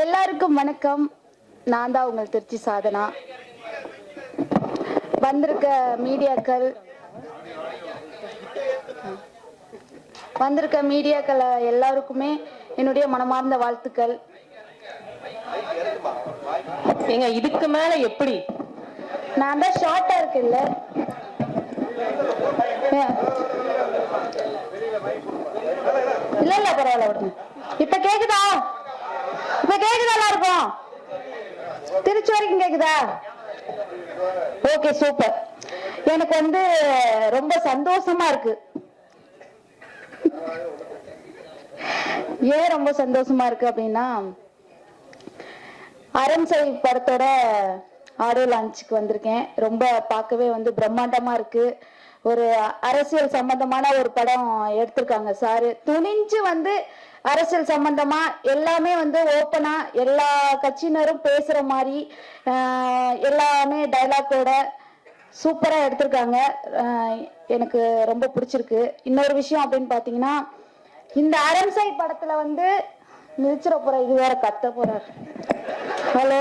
எல்லாருக்கும் வணக்கம். நான் தான் உங்கள் திருச்சி சாதனா. வந்திருக்க மீடியாக்கள் எல்லாருக்குமே என்னுடைய மனமார்ந்த வாழ்த்துக்கள். ஏங்க இதுக்கு மேல எப்படி? நான் தான் ஷார்ட்டா இருக்குல்ல. இல்ல இல்ல பரவாயில்ல விடுங்க. இப்ப கேக்குதா? எல்லாருக்கும் திருச்சி வரைக்கும் கேக்குதா? Okay super. எனக்கு வந்து ரொம்ப சந்தோஷமா இருக்கு. ஏன் ரொம்ப சந்தோஷமா இருக்கு அப்படின்னா, அரண்சை படத்தோட ஆடியோ லான்ச்சுக்கு வந்திருக்கேன். ரொம்ப பார்க்கவே வந்து பிரம்மாண்டமா இருக்கு. ஒரு அரசியல் சம்பந்தமான ஒரு படம் எடுத்திருக்காங்க சாரு. துணிஞ்சு வந்து அரசியல் சம்பந்தமா எல்லாமே வந்து ஓப்பனா எல்லா கட்சியினரும் பேசுற மாதிரி எல்லாமே டைலாக்கோட சூப்பரா எடுத்திருக்காங்க. எனக்கு ரொம்ப பிடிச்சிருக்கு. இன்னொரு விஷயம் அப்படின்னு பாத்தீங்கன்னா, இந்த அரண்சை படத்துல வந்து மிதிச்சிட போற இது வேற கத்த போறாரு. ஹலோ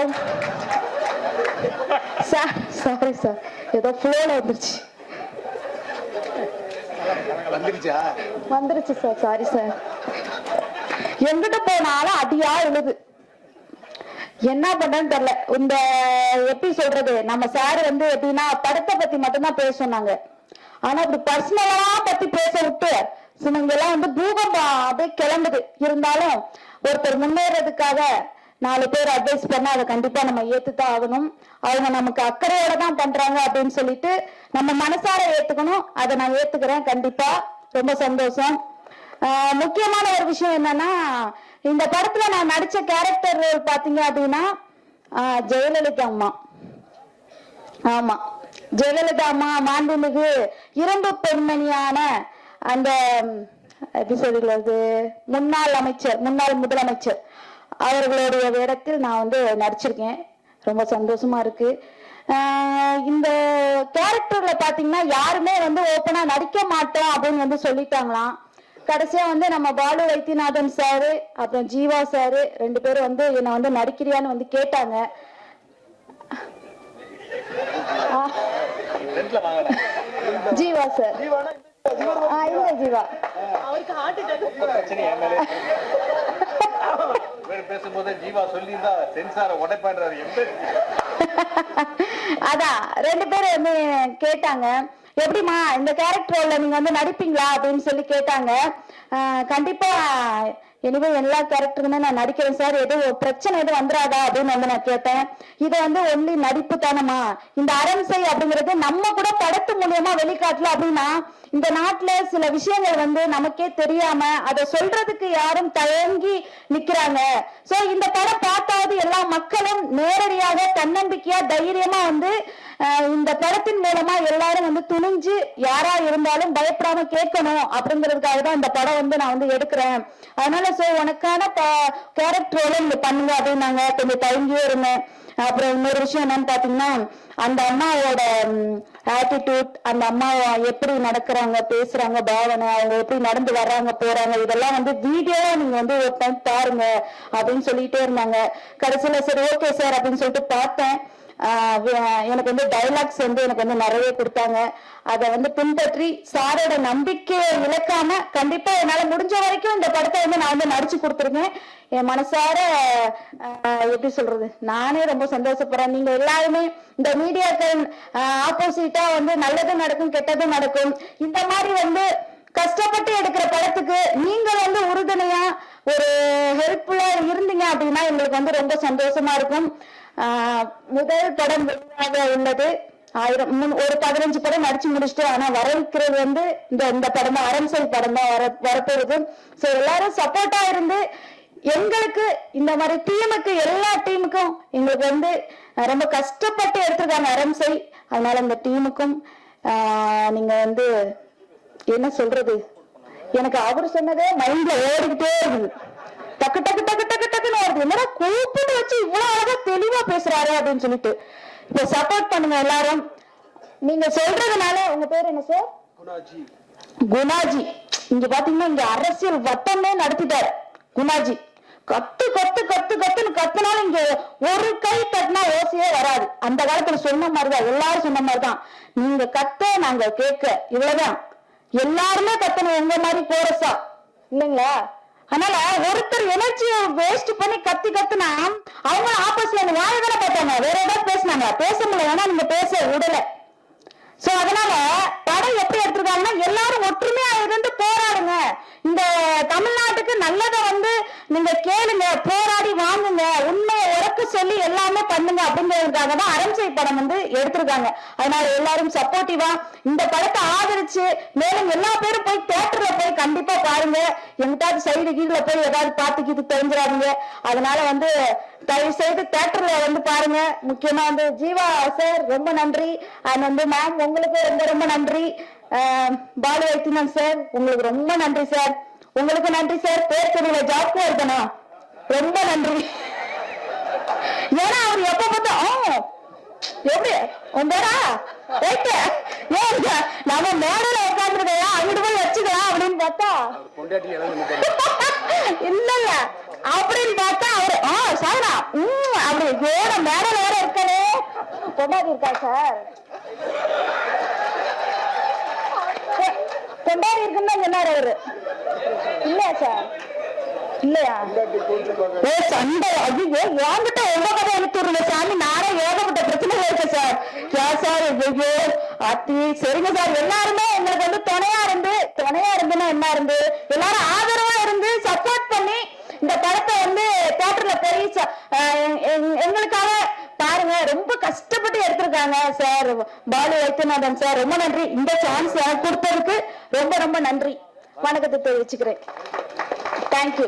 சார், சாரி சார், ஏதோ ஃப்ளோல வந்துருச்சு சார், சாரி சார். எங்கிட்ட போனாலும் அடியா எழுது, என்ன பண்றேன்னு தெரியல. இந்த எப்படி சொல்றது, நம்ம சார் வந்து எப்படின்னா படத்தை பத்தி மட்டும்தான் பேச சொன்னாங்க. ஆனா இப்படி பர்சனலா பத்தி பேச விட்டு சின்னங்கெல்லாம் வந்து பூகம்பம் அப்படியே கிளம்புது. இருந்தாலும் ஒருத்தர் முன்னேறதுக்காக 4 பேர் அட்வைஸ் பண்ணா அதை கண்டிப்பா நம்ம ஏத்துதான் ஆகணும். அவங்க நமக்கு அக்கறையோட தான் பண்றாங்க அப்படின்னு சொல்லிட்டு நம்ம மனசார ஏத்துக்கணும். அதை நான் ஏத்துக்கிறேன் கண்டிப்பா. ரொம்ப சந்தோஷம். முக்கியமான ஒரு விஷயம் என்னன்னா, இந்த படத்துல நான் நடிச்ச கேரக்டர் பாத்தீங்க அப்படின்னா ஜெயலலிதா அம்மா. ஆமா, ஜெயலலிதா அம்மா மாண்புமிகு இரும்பு பெண்மணியான அந்த எப்படி சொல்றது, முன்னாள் முதலமைச்சர் அவர்களுடைய வேடத்தில் நான் வந்து நடிச்சிருக்கேன். ரொம்ப சந்தோஷமா இருக்கு. இந்த கேரக்டர்ல பாத்தீங்கன்னா யாருமே வந்து ஓப்பனா நடிக்க மாட்டோம் அப்படின்னு வந்து சொல்லிட்டாங்களாம். கடைசியா வந்து நம்ம பாலு வைத்தியநாதன் சாரு அப்புறம் ஜீவா சாரு 2 பேரும் வந்து என்னை வந்து நடிக்கிறியான்னு வந்து கேட்டாங்க. ஜீவா சார், இந்த ஜீவா அதான் 2 பேரும் வந்து கேட்டாங்க, எப்படிமா இந்த கேரக்டர்ல நீங்க வந்து நடிப்பீங்களா அப்படின்னு சொல்லி கேட்டாங்க. கண்டிப்பா எனவே எல்லா கேரக்டருக்குமே நான் நடிக்கிறேன் சார், எதுவும் பிரச்சனை எதுவும் வந்துடாதா அப்படின்னு வந்து நான் கேட்டேன். இது வந்து ஒன்லி நடிப்பு தானமா, இந்த அரண்சை அப்படிங்கிறது நம்ம கூட படத்து மூலியமா வெளிக்காட்டல அப்படின்னா இந்த நாட்டுல சில விஷயங்கள் வந்து நமக்கே தெரியாம அதை சொல்றதுக்கு யாரும் தயங்கி நிக்கிறாங்க. சோ இந்த படம் பார்த்தாவது எல்லா மக்களும் நேரடியாக தன்னம்பிக்கையா தைரியமா வந்து இந்த படத்தின் மூலமா எல்லாரும் வந்து துணிஞ்சு யாரா இருந்தாலும் பயப்படாம கேட்கணும் அப்படிங்கிறதுக்காக தான் இந்த படம் வந்து நான் வந்து எடுக்கிறேன். அதனால சோ உனக்கான கேரக்டரோட இங்க பண்ணுங்க அப்படின்னாங்க. கொஞ்சம் தயங்கியே இருந்தேன். அப்புறம் இன்னொரு விஷயம் என்னன்னு பாத்தீங்கன்னா, அந்த அம்மாவோட ஆட்டிடியூட், அந்த அம்மா எப்படி நடக்கிறாங்க, பேசுறாங்க, பாவனை, அவங்க எப்படி நடந்து வர்றாங்க போறாங்க, இதெல்லாம் வந்து வீடியோ நீங்க வந்து ஒரு டைம் பாருங்க அப்படின்னு சொல்லிட்டே இருந்தாங்க. கடைசியில சரி ஓகே சார் அப்படின்னு சொல்லிட்டு பார்த்தேன். எனக்கு வந்து டைலாக்ஸ் வந்து எனக்கு வந்து நிறைய கொடுத்தாங்க. அதை வந்து பின்பற்றி சாரோட நம்பிக்கையை இழக்காம கண்டிப்பா என்னால முடிஞ்ச வரைக்கும் இந்த படத்தை வந்து நான் வந்து நடிச்சு கொடுத்துருக்கேன். என் மனசார எப்படி சொல்றது, நானே ரொம்ப சந்தோஷப்படுறேன். நீங்க எல்லாருமே இந்த மீடியாக்கள் ஆப்போசிட்டா வந்து நல்லதும் நடக்கும் கெட்டதும் நடக்கும், இந்த மாதிரி வந்து கஷ்டப்பட்டு எடுக்கிற படத்துக்கு நீங்க வந்து உறுதுணையா ஒரு ஹெல்ப்ஃபுல்லா இருந்தீங்க அப்படின்னா எங்களுக்கு வந்து ரொம்ப சந்தோஷமா இருக்கும். முதல் படம் வெளியாக உள்ளது. ஒரு 15 படம் நடிச்சு முடிச்சுட்டு, ஆனா வரவிக்கிறது வந்து இந்த படம் தான், அரண்சை படம் தான் வரப்போகுது. சோ எல்லாரும் சப்போர்ட்டா இருந்து எங்களுக்கு இந்த மாதிரி டீமுக்கு, எல்லா டீமுக்கும் எங்களுக்கு வந்து ரொம்ப கஷ்டப்பட்டு எடுத்திருக்காங்க அரண்சை. அதனால இந்த டீமுக்கும் நீங்க வந்து என்ன சொல்றது, எனக்கு அவர் சொன்னதே மைண்ட்ல ஓடிக்கிட்டே இருக்குது. டக்கு டக்கு டக்கு டக்கு டக்குன்னு வருது. என்னடா கூப்பிட்டு வச்சு இவ்வளவு அழகா தெளிவா பேசுறாரு அப்படின்னு சொல்லிட்டு இப்ப சப்போர்ட் பண்ணுங்க எல்லாரும். நீங்க சொல்றதுனால உங்க பேர் என்ன சார்? குணாஜி. இங்க பாத்தீங்கன்னா இங்க அரசியல் வட்டமே நடத்திட்டாரு குணாஜி. கத்து கத்து கத்து கத்துன்னு கத்துனாலும் இங்க ஒரு கை தட்டினா ஓசையே வராது. அந்த காலத்துல சொன்ன மாதிரிதான், எல்லாரும் சொன்ன மாதிரிதான், நீங்க கத்த நாங்க கேட்க, இவ்வளவுதான். எல்லாருமே கத்தணும் உங்க மாதிரி கோரஸா இல்லைங்களா? அதனால ஒருத்தர் எனர்ஜியை வேஸ்ட் பண்ணி கத்தி கத்துனா அவங்க ஆப்போசிட்ல வாய தானே பார்த்தாங்க, வேற ஏதாவது பேசினாங்க, பேச முடியல, ஏன்னா நீங்க பேச விடல. சோ அதனால படம் எப்படி எடுத்திருக்காங்கன்னா எல்லாரும் ஒற்றுமையா இருந்து போராடுங்க, இந்த தமிழ்நாட்டுக்கு நல்லதை வந்து நீங்க கேளுங்க, போராடி வாங்குங்க, உண்மையை உறக்க சொல்லி எல்லாமே பண்ணுங்க அப்படிங்கிறதுக்காக தான் அரண்சை படம் வந்து எடுத்திருக்காங்க. அதனால எல்லாரும் சப்போர்ட்டிவா இந்த படத்தை ஆதரிச்சு மேலும் எல்லா பேரும் போய் தியேட்டர்ல போய் கண்டிப்பா பாருங்க. எங்கிட்டாவது சைடு கீழ போய் ஏதாவது பார்த்துக்கிட்டு தெரிஞ்சிடாதீங்க. அதனால வந்து தயவு செய்து தியேட்டர்ல வந்து பாருங்க. முக்கியமா வந்து ஜீவா சார் ரொம்ப நன்றி, அண்ட் வந்து மேம் உங்களுக்கு ரொம்ப ரொம்ப நன்றி. பாலு வைத்தியநாதன் சார் உங்களுக்கு ரொம்ப நன்றி சார். உங்களுக்கு நன்றி சார். பேர் தெரியல, ஜாப்க்கு இருக்கணும், ரொம்ப நன்றி. ஏன்னா அவர் எப்ப பார்த்தா எப்படி உண்டா நம்ம மேடையில உட்காந்துருக்கா அங்கிட்டு போய் வச்சுக்கலாம் அப்படின்னு பார்த்தா இல்ல இல்ல அப்படின்னு பார்த்தா அவரு சாரா அப்படி வேற மேடையில வேற இருக்காரு, கொண்டாடி இருக்கா சார், கொண்டாடி இருக்குன்னு சொன்னாரு அவரு. இல்லையா சார்? இல்லையா? சண்டை அதிக வாங்கிட்ட உங்க கதை எடுத்துருங்க சாமி, நானே ஏகப்பட்ட பிரச்சனை இருக்கு சார். சார் அத்தி சரிங்க சார். எல்லாருமே எங்களுக்கு வந்து துணையா இருந்துன்னா என்ன இருந்து எல்லாரும் ஆதரவா இருந்து சப்போர்ட் பண்ணி இந்த படத்தை வந்து தியேட்டர்ல போய் எங்களுக்காக பாருங்க. ரொம்ப கஷ்டப்பட்டு எடுத்திருக்காங்க சார். பாலு வைத்தியநாதன் சார் ரொம்ப நன்றி. இந்த சான்ஸ் கொடுத்ததுக்கு ரொம்ப ரொம்ப நன்றி. வணக்கத்தை தெரிவிச்சுக்கிறேன். தேங்க்யூ.